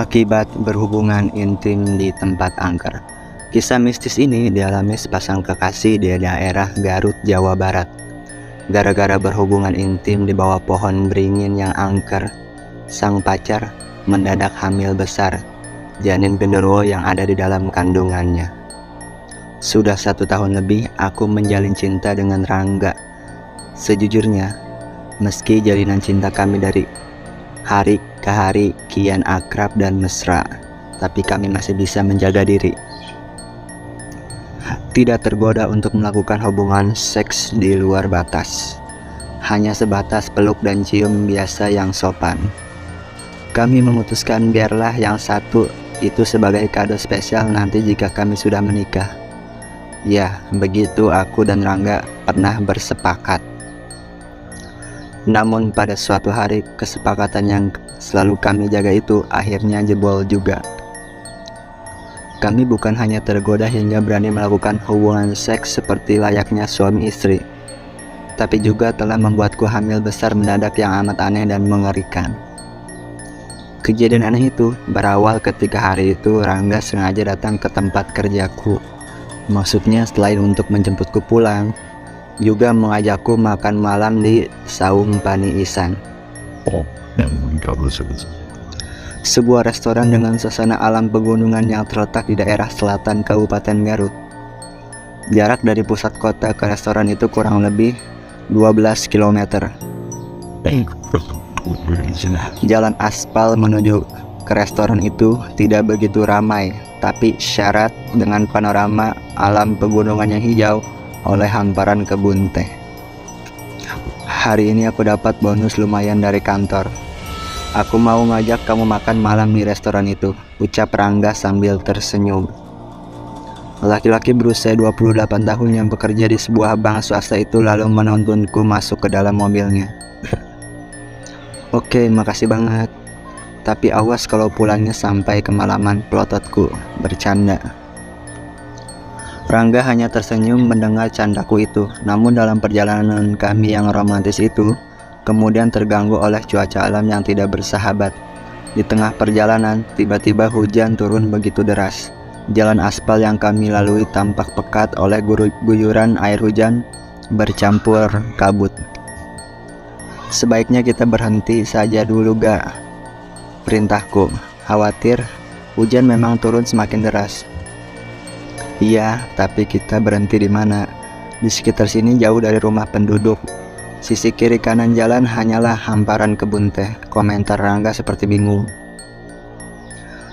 Akibat berhubungan intim di tempat angker. Kisah mistis ini dialami sepasang kekasih di daerah Garut, Jawa Barat. Gara-gara berhubungan intim di bawah pohon beringin yang angker, sang pacar mendadak hamil besar janin genderuwo yang ada di dalam kandungannya. Sudah 1 tahun lebih aku menjalin cinta dengan Rangga. Sejujurnya, meski jalinan cinta kami dari hari ke hari kian akrab dan mesra, tapi kami masih bisa menjaga diri, tidak tergoda untuk melakukan hubungan seks di luar batas. Hanya sebatas peluk dan cium biasa yang sopan. Kami memutuskan biarlah yang satu itu sebagai kado spesial nanti jika kami sudah menikah. Ya, begitu aku dan Rangga pernah bersepakat. Namun pada suatu hari kesepakatan yang selalu kami jaga itu akhirnya jebol juga. Kami bukan hanya tergoda hingga berani melakukan hubungan seks seperti layaknya suami istri, tapi juga telah membuatku hamil besar mendadak yang amat aneh dan mengerikan. Kejadian aneh itu berawal ketika hari itu Rangga sengaja datang ke tempat kerjaku. Maksudnya selain untuk menjemputku pulang, juga mengajakku makan malam di Saung Pani Isan. Sebuah restoran dengan suasana alam pegunungan yang terletak di daerah selatan Kabupaten Garut. Jarak dari pusat kota ke restoran itu kurang lebih 12 km. Jalan aspal menuju ke restoran itu tidak begitu ramai, tapi syarat dengan panorama alam pegunungan yang hijau oleh hamparan kebun teh. Hari ini aku dapat bonus lumayan dari kantor. Aku mau ngajak kamu makan malam di restoran itu, ucap Rangga sambil tersenyum. Laki-laki berusia 28 tahun yang bekerja di sebuah bank swasta itu lalu menuntunku masuk ke dalam mobilnya. Oke, makasih banget. Tapi awas kalau pulangnya sampai kemalaman, pelototku bercanda. Rangga hanya tersenyum mendengar candaku itu. Namun dalam perjalanan kami yang romantis itu kemudian terganggu oleh cuaca alam yang tidak bersahabat. Di tengah perjalanan, tiba-tiba hujan turun begitu deras. Jalan aspal yang kami lalui tampak pekat oleh guyuran air hujan bercampur kabut. Sebaiknya kita berhenti saja dulu, Ga, perintahku. Khawatir hujan memang turun semakin deras. Iya, tapi kita berhenti di mana? Di sekitar sini jauh dari rumah penduduk. Sisi kiri kanan jalan hanyalah hamparan kebun teh, komentar Rangga seperti bingung.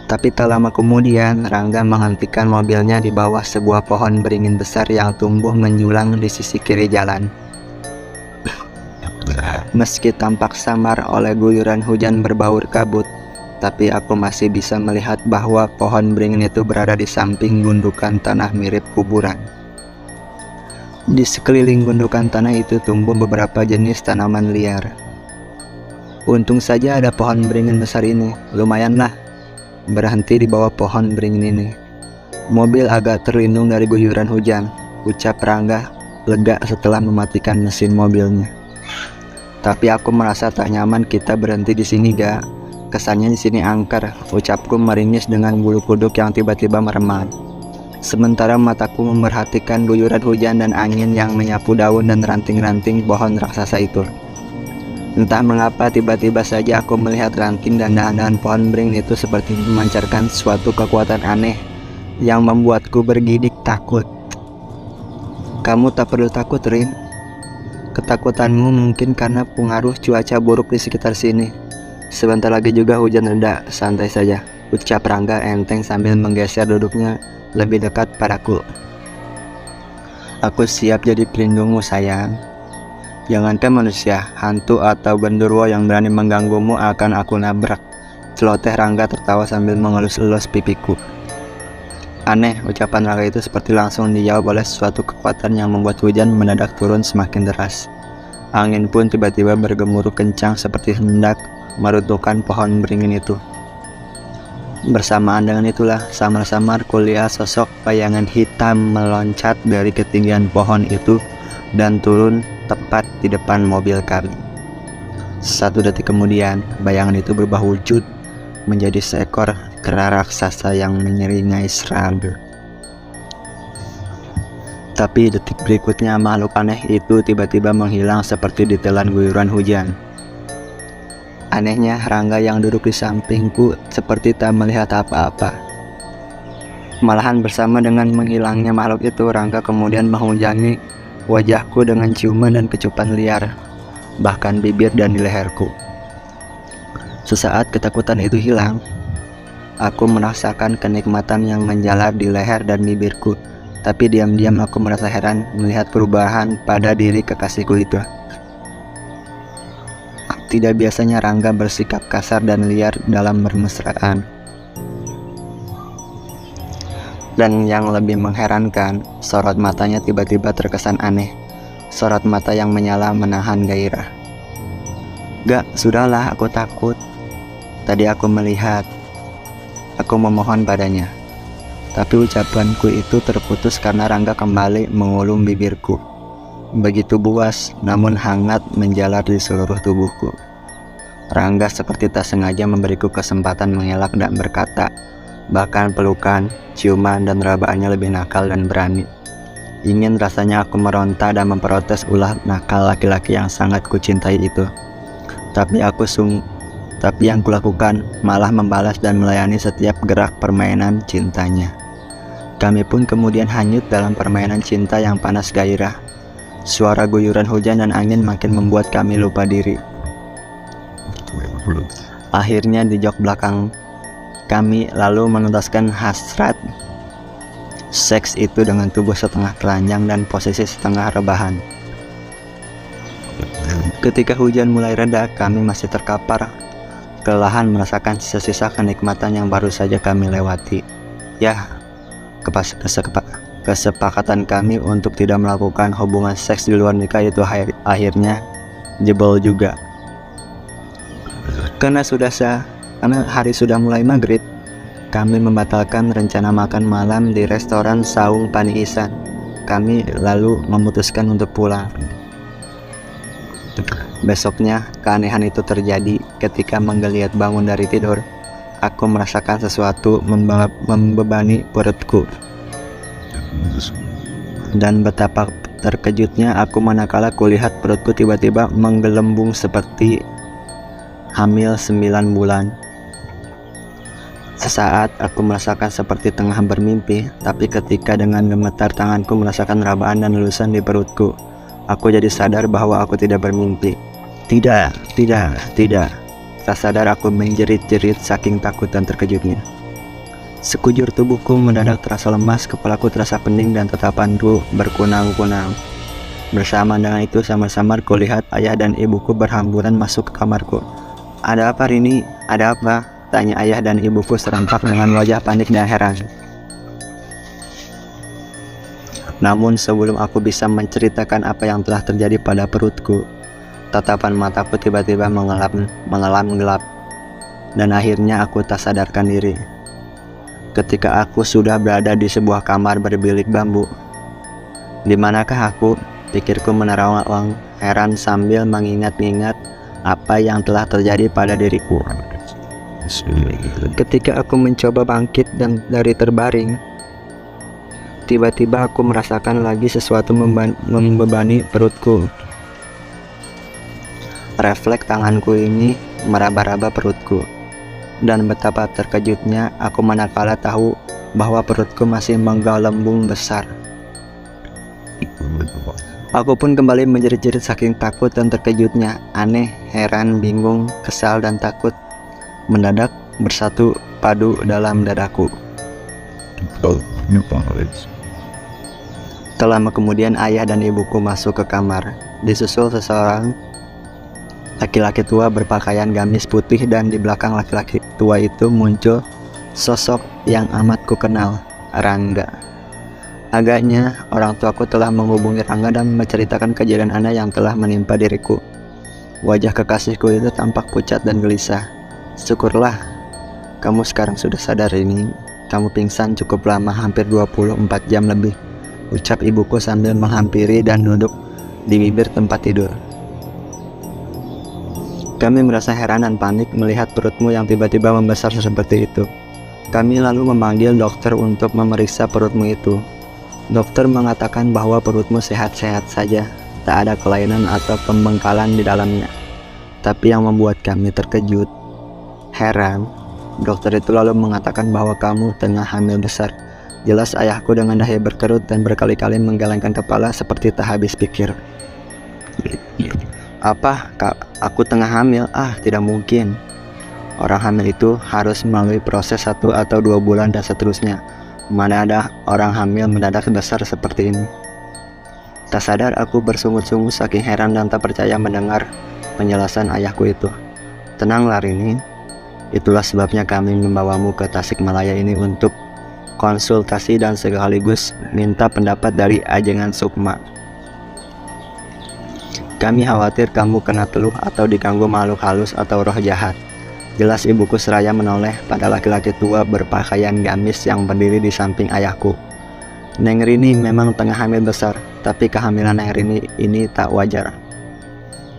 Tapi tak lama kemudian Rangga menghentikan mobilnya di bawah sebuah pohon beringin besar yang tumbuh menjulang di sisi kiri jalan. Meski tampak samar oleh guyuran hujan berbaur kabut, tapi aku masih bisa melihat bahwa pohon beringin itu berada di samping gundukan tanah mirip kuburan. Di sekeliling gundukan tanah itu tumbuh beberapa jenis tanaman liar. Untung saja ada pohon beringin besar ini, lumayanlah berhenti di bawah pohon beringin ini. Mobil agak terlindung dari guyuran hujan, ucap Rangga lega setelah mematikan mesin mobilnya. Tapi aku merasa tak nyaman kita berhenti di sini, Ga. Kesannya di sini angker, ucapku meringis dengan bulu kuduk yang tiba-tiba meremang. Sementara mataku memperhatikan guyuran hujan dan angin yang menyapu daun dan ranting-ranting pohon raksasa itu. Entah mengapa tiba-tiba saja aku melihat ranting dan dahan-dahan pohon beringin itu seperti memancarkan suatu kekuatan aneh yang membuatku bergidik takut. Kamu tak perlu takut, Rin. Ketakutanmu mungkin karena pengaruh cuaca buruk di sekitar sini. Sebentar lagi juga hujan reda, santai saja, ucap Rangga enteng sambil menggeser duduknya lebih dekat padaku. Aku siap jadi pelindungmu, sayang. Jangankan manusia, hantu atau genderuwo yang berani mengganggumu akan aku nabrak, celoteh Rangga tertawa sambil mengelus-elus pipiku. Aneh, ucapan Rangga itu seperti langsung dijawab oleh suatu kekuatan yang membuat hujan mendadak turun semakin deras. Angin pun tiba-tiba bergemuruh kencang seperti hendak meruntuhkan pohon beringin itu. Bersamaan dengan itulah, samar-samar kulihat sosok bayangan hitam meloncat dari ketinggian pohon itu dan turun tepat di depan mobil kami. 1 detik kemudian, bayangan itu berubah wujud menjadi seekor kera raksasa yang menyeringai serangga. Tapi detik berikutnya makhluk aneh itu tiba-tiba menghilang seperti ditelan guyuran hujan. Anehnya, Rangga yang duduk di sampingku seperti tak melihat apa-apa. Malahan bersama dengan menghilangnya makhluk itu, Rangga kemudian menghujani wajahku dengan ciuman dan kecupan liar, bahkan bibir dan di leherku. Sesaat ketakutan itu hilang, aku merasakan kenikmatan yang menjalar di leher dan bibirku. Tapi diam-diam aku merasa heran melihat perubahan pada diri kekasihku itu. Tidak biasanya Rangga bersikap kasar dan liar dalam bermesraan. Dan yang lebih mengherankan, sorot matanya tiba-tiba terkesan aneh. Sorot mata yang menyala menahan gairah. Gak, sudahlah, aku takut. Tadi aku melihat. Aku memohon padanya. Tapi ucapanku itu terputus karena Rangga kembali mengulum bibirku. Begitu buas, namun hangat menjalar di seluruh tubuhku. Rangga seperti tak sengaja memberiku kesempatan mengelak dan berkata. Bahkan pelukan, ciuman, dan rabaannya lebih nakal dan berani. Ingin rasanya aku meronta dan memprotes ulah nakal laki-laki yang sangat kucintai itu. Tapi yang kulakukan malah membalas dan melayani setiap gerak permainan cintanya. Kami pun kemudian hanyut dalam permainan cinta yang panas gairah. Suara guyuran hujan dan angin makin membuat kami lupa diri. Akhirnya di jok belakang kami lalu menuntaskan hasrat seks itu dengan tubuh setengah telanjang dan posisi setengah rebahan. Ketika hujan mulai reda, kami masih terkapar kelelahan merasakan sisa-sisa kenikmatan yang baru saja kami lewati. Ya, kesepakatan kami untuk tidak melakukan hubungan seks di luar nikah itu akhirnya jebol juga. Karena hari sudah mulai maghrib, kami membatalkan rencana makan malam di restoran Saung Pani Isan. Kami lalu memutuskan untuk pulang. Besoknya, keanehan itu terjadi ketika menggeliat bangun dari tidur. Aku merasakan sesuatu membebani perutku. Dan betapa terkejutnya aku manakala kulihat perutku tiba-tiba menggelembung seperti hamil 9 bulan. Sesaat aku merasakan seperti tengah bermimpi, tapi ketika dengan gemetar tanganku merasakan rabaan dan lulusan di perutku, aku jadi sadar bahwa aku tidak bermimpi. Tidak. Tak sadar aku menjerit-jerit saking takut dan terkejutnya. Sekujur tubuhku mendadak terasa lemas, kepalaku terasa pening dan tatapanku berkunang-kunang. Bersama dengan itu samar-samar kulihat ayah dan ibuku berhamburan masuk ke kamarku. Ada apa Rini? Ada apa? Tanya ayah dan ibuku serentak dengan wajah panik dan heran. Namun sebelum aku bisa menceritakan apa yang telah terjadi pada perutku, tatapan mataku tiba-tiba mengelam gelap. Dan akhirnya aku tak sadarkan diri. Ketika aku sudah berada di sebuah kamar berbilik bambu. Di manakah aku? Pikirku menerawang heran sambil mengingat-ingat apa yang telah terjadi pada diriku. Ketika aku mencoba bangkit dan dari terbaring, tiba-tiba aku merasakan lagi sesuatu membebani perutku. Refleks tanganku ini meraba-raba perutku. Dan betapa terkejutnya aku manakala tahu bahwa perutku masih menggelembung besar. Aku pun kembali menjerit-jerit saking takut dan terkejutnya. Aneh, heran, bingung, kesal, dan takut mendadak bersatu padu dalam dadaku. Tak lama kemudian ayah dan ibuku masuk ke kamar, disusul seseorang laki-laki tua berpakaian gamis putih, dan di belakang laki-laki tua itu muncul sosok yang amat ku kenal, Rangga. Agaknya orang tuaku telah menghubungi Rangga dan menceritakan kejadian aneh yang telah menimpa diriku. Wajah kekasihku itu tampak pucat dan gelisah. Syukurlah, kamu sekarang sudah sadar ini. Kamu pingsan cukup lama, hampir 24 jam lebih, ucap ibuku sambil menghampiri dan duduk di bibir tempat tidur. Kami merasa heran dan panik melihat perutmu yang tiba-tiba membesar seperti itu. Kami lalu memanggil dokter untuk memeriksa perutmu itu. Dokter mengatakan bahwa perutmu sehat-sehat saja, tak ada kelainan atau pembengkalan di dalamnya. Tapi yang membuat kami terkejut, heran, dokter itu lalu mengatakan bahwa kamu tengah hamil besar. Jelas ayahku dengan dahi berkerut dan berkali-kali menggelengkan kepala seperti tak habis pikir. Apa, Kak? Aku tengah hamil? Tidak mungkin. Orang hamil itu harus melalui proses 1 atau 2 bulan dan seterusnya. Mana ada orang hamil mendadak besar seperti ini. Tak sadar aku bersungut-sungut saking heran dan tak percaya mendengar penjelasan ayahku itu. Tenanglah Rini, itulah sebabnya kami membawamu ke Tasikmalaya ini untuk konsultasi dan sekaligus minta pendapat dari Ajengan Sukma. Kami khawatir kamu kena teluh atau diganggu makhluk halus atau roh jahat. Jelas ibuku seraya menoleh pada laki-laki tua berpakaian gamis yang berdiri di samping ayahku. Neng Rini memang tengah hamil besar, tapi kehamilan Neng Rini ini tak wajar.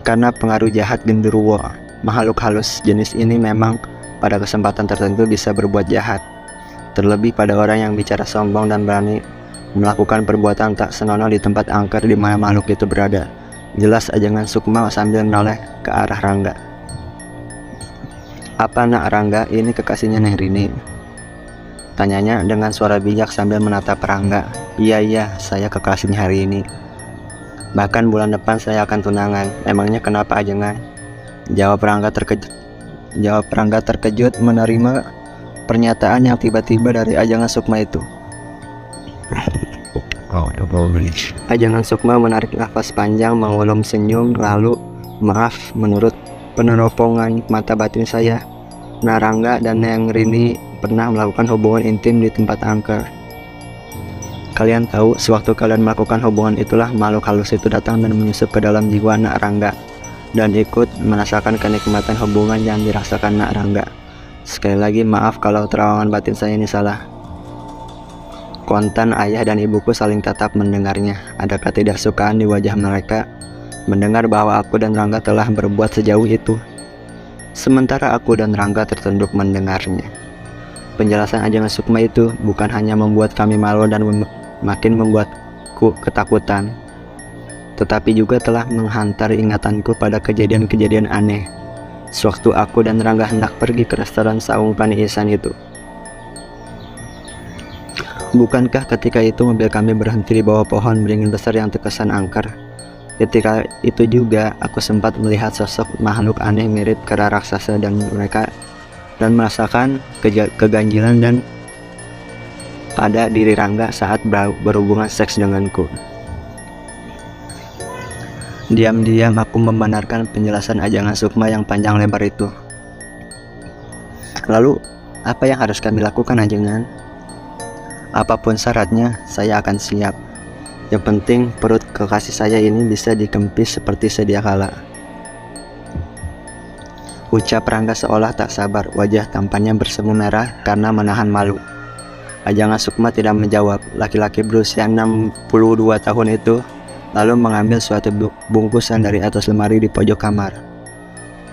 Karena pengaruh jahat genderuwo, makhluk halus jenis ini memang pada kesempatan tertentu bisa berbuat jahat. Terlebih pada orang yang bicara sombong dan berani melakukan perbuatan tak senonoh di tempat angker di mana makhluk itu berada. Jelas Ajengan Sukma sambil menoleh ke arah Rangga. Apa nak Rangga, ini kekasihnya Neng Rini? Tanyanya dengan suara bijak sambil menatap Rangga. Iya, saya kekasihnya hari ini. Bahkan bulan depan saya akan tunangan. Emangnya kenapa Ajengan? Jawab Rangga terkejut menerima pernyataan yang tiba-tiba dari Ajengan Sukma itu. Ajengan Sukma menarik nafas panjang, mengulum senyum, lalu, maaf, menurut peneropongan mata batin saya, Narangga dan Neng Rini pernah melakukan hubungan intim di tempat angker. Kalian tahu, sewaktu kalian melakukan hubungan itulah makhluk halus itu datang dan menyusup ke dalam jiwa Nak Rangga dan ikut merasakan kenikmatan hubungan yang dirasakan Nak Rangga. Sekali lagi maaf kalau terawangan batin saya ini salah. Kontan ayah dan ibuku saling tatap mendengarnya. Ada ketidaksukaan di wajah mereka mendengar bahwa aku dan Rangga telah berbuat sejauh itu. Sementara aku dan Rangga tertunduk mendengarnya. Penjelasan Ajengan Sukma itu bukan hanya membuat kami malu dan makin membuatku ketakutan, tetapi juga telah menghantar ingatanku pada kejadian-kejadian aneh sewaktu aku dan Rangga hendak pergi ke restoran Saung Pani Ihsan itu. Bukankah ketika itu mobil kami berhenti di bawah pohon beringin besar yang terkesan angker? Ketika itu juga aku sempat melihat sosok makhluk aneh mirip kera raksasa dan merasakan keganjilan dan pada diri Rangga saat berhubungan seks denganku. Diam-diam aku membenarkan penjelasan Ajengan Sukma yang panjang lebar itu. Lalu, apa yang harus kami lakukan, Ajengan? Apapun syaratnya, saya akan siap. Yang penting perut kekasih saya ini bisa dikempis seperti sedia kala. Ucap Rangga seolah tak sabar, wajah tampannya bersemu merah karena menahan malu. Ajengan Sukma tidak menjawab. Laki-laki berusia 62 tahun itu lalu mengambil suatu bungkusan dari atas lemari di pojok kamar.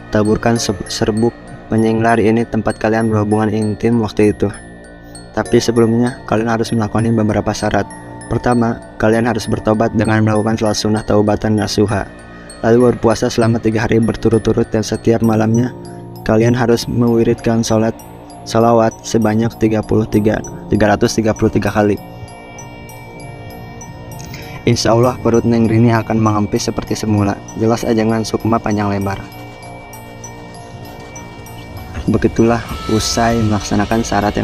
Taburkan serbuk penyinglar ini tempat kalian berhubungan intim waktu itu. Tapi sebelumnya kalian harus melakukan beberapa syarat. Pertama, kalian harus bertobat dengan melakukan salat sunnah taubatan nasuha. Lalu berpuasa selama 3 hari berturut-turut dan setiap malamnya kalian harus mewiridkan salawat sebanyak 333 kali. Insya Allah perut Neng Rini akan mengempis seperti semula. Jelas Ajengan Sukma panjang lebar. Begitulah usai melaksanakan syarat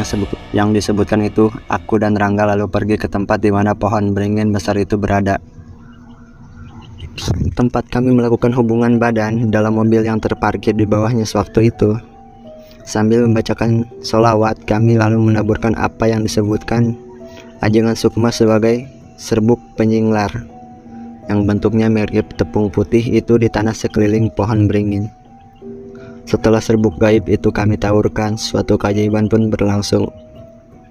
yang disebutkan itu, aku dan Rangga lalu pergi ke tempat di mana pohon beringin besar itu berada. Tempat kami melakukan hubungan badan dalam mobil yang terparkir di bawahnya sewaktu itu. Sambil membacakan sholawat, kami lalu menaburkan apa yang disebutkan Ajengan Sukma sebagai serbuk penyinglar yang bentuknya mirip tepung putih itu di tanah sekeliling pohon beringin. Setelah serbuk gaib itu kami taburkan, suatu keajaiban pun berlangsung.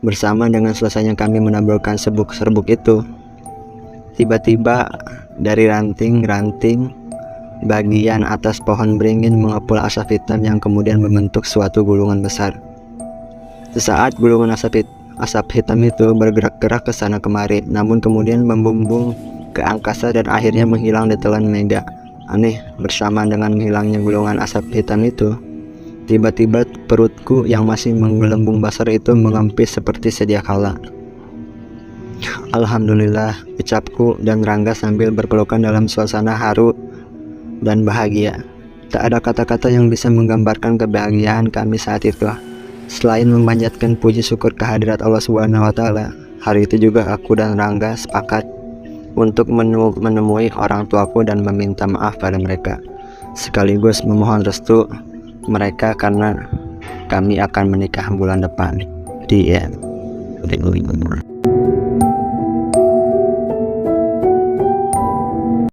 Bersama dengan selesainya kami menaburkan serbuk itu, tiba-tiba dari ranting-ranting Bagian atas pohon beringin mengepul asap hitam yang kemudian membentuk suatu gulungan besar. Sesaat gulungan asap hitam itu bergerak-gerak ke sana kemari, namun kemudian membumbung ke angkasa dan akhirnya menghilang di telan Mega. Aneh, bersamaan dengan hilangnya gulungan asap hitam itu, tiba-tiba perutku yang masih menggelembung basah itu mengempis seperti sedia kala. Alhamdulillah, ucapku dan Rangga sambil berpelukan dalam suasana haru dan bahagia. Tak ada kata-kata yang bisa menggambarkan kebahagiaan kami saat itu, selain memanjatkan puji syukur kehadirat Allah Subhanahu wa Ta'ala. Hari itu juga aku dan Rangga sepakat untuk menemui orang tuaku dan meminta maaf pada mereka, sekaligus memohon restu mereka karena kami akan menikah bulan depan. Di end.